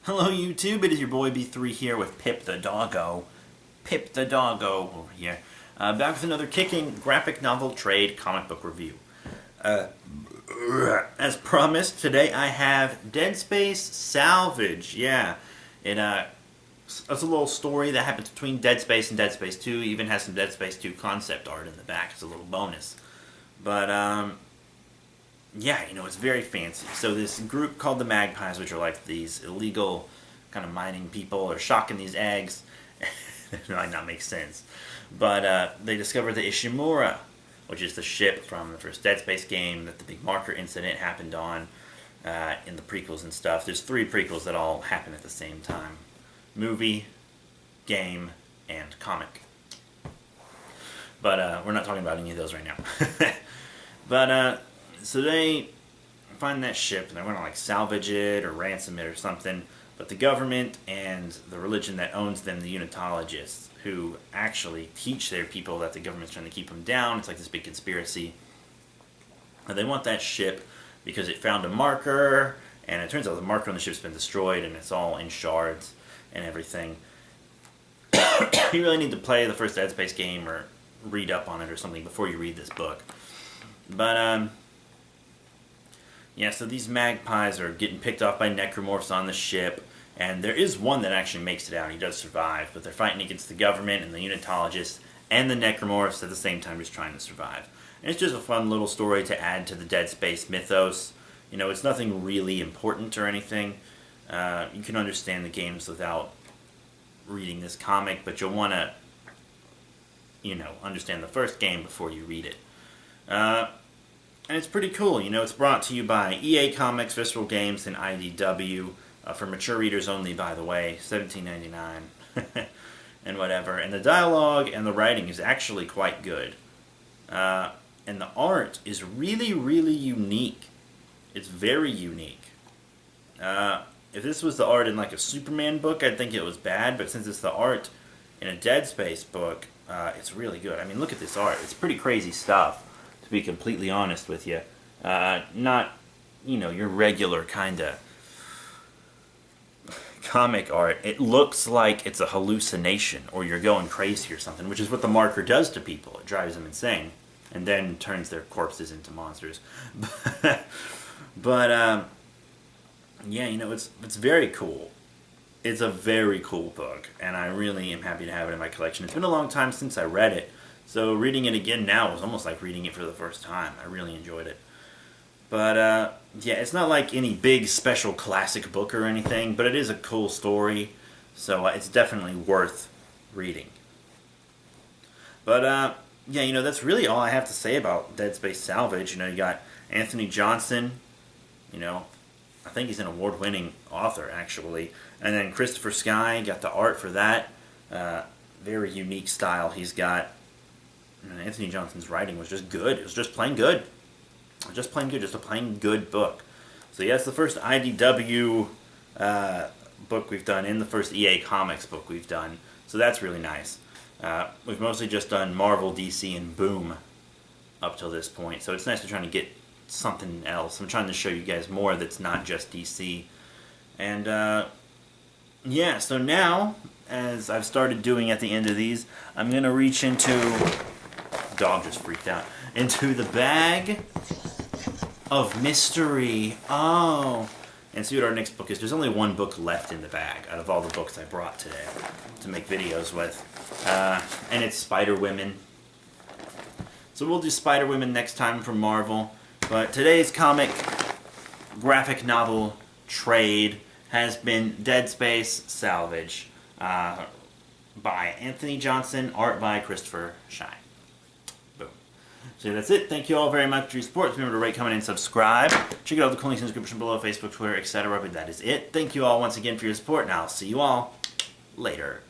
Hello YouTube, it is your boy B3 here with Pip the Doggo. Pip the Doggo over here. Back with another kicking graphic novel trade comic book review. As promised, today I have Dead Space Salvage. Yeah, it's a little story that happens between Dead Space and Dead Space 2. It even has some Dead Space 2 concept art in the back as a little bonus. But, yeah, it's very fancy. So this group called the Magpies, which are like these illegal kind of mining people, are shocking these eggs. It might not make sense. But they discovered the Ishimura, which is the ship from the first Dead Space game that the big marker incident happened on in the prequels and stuff. There's 3 prequels that all happen at the same time. Movie, game, and comic. But we're not talking about any of those right now. But so they find that ship and they want to like salvage it or ransom it or something. But the government and the religion that owns them, the Unitologists, who actually teach their people that the government's trying to keep them down. It's like this big conspiracy. And they want that ship because it found a marker, and it turns out the marker on the ship's been destroyed and it's all in shards and everything. You really need to play the first Dead Space game or read up on it or something before you read this book. But, yeah, so these magpies are getting picked off by necromorphs on the ship, and there is one that actually makes it out. He does survive, but they're fighting against the government and the Unitologists and the necromorphs at the same time, just trying to survive. And it's just a fun little story to add to the Dead Space mythos. It's nothing really important or anything. You can understand the games without reading this comic, but you'll want to, understand the first game before you read it. And it's pretty cool. It's brought to you by EA Comics, Visceral Games, and IDW. For mature readers only, by the way, $17.99 and whatever. And the dialogue and the writing is actually quite good. And the art is really, really unique. It's very unique. If this was the art in like a Superman book, I'd think it was bad. But since it's the art in a Dead Space book, it's really good. I mean, look at this art. It's pretty crazy stuff, to be completely honest with you. Not, your regular kind of comic art. It looks like it's a hallucination or you're going crazy or something, which is what the marker does to people. It drives them insane and then turns their corpses into monsters. But yeah, it's very cool. It's a very cool book, and I really am happy to have it in my collection. It's been a long time since I read it, so reading it again now was almost like reading it for the first time. I really enjoyed it. But, yeah, it's not like any big special classic book or anything, but it is a cool story, so it's definitely worth reading. But, yeah, that's really all I have to say about Dead Space Salvage. You got Anthony Johnson, I think he's an award-winning author, actually. And then Christopher Sky got the art for that. Very unique style he's got. And Anthony Johnson's writing was just good. It was just plain good. Just plain good. Just a plain good book. So yeah, it's the first IDW book we've done and the first EA Comics book we've done. So that's really nice. We've mostly just done Marvel, DC, and Boom up till this point. So it's nice to try to get something else. I'm trying to show you guys more that's not just DC. And yeah, so now, as I've started doing at the end of these, I'm going to reach into... Dog just freaked out. Into the bag of mystery. Oh. And see what our next book is. There's only one book left in the bag out of all the books I brought today to make videos with. And it's Spider-Women. So we'll do Spider-Women next time from Marvel. But today's comic graphic novel trade has been Dead Space Salvage by Anthony Johnson, art by Christopher Sky. Boom. So that's it. Thank you all very much for your support. Remember to rate, comment, and subscribe. Check out the cool links in the description below, Facebook, Twitter, etc. But that is it. Thank you all once again for your support, and I'll see you all later.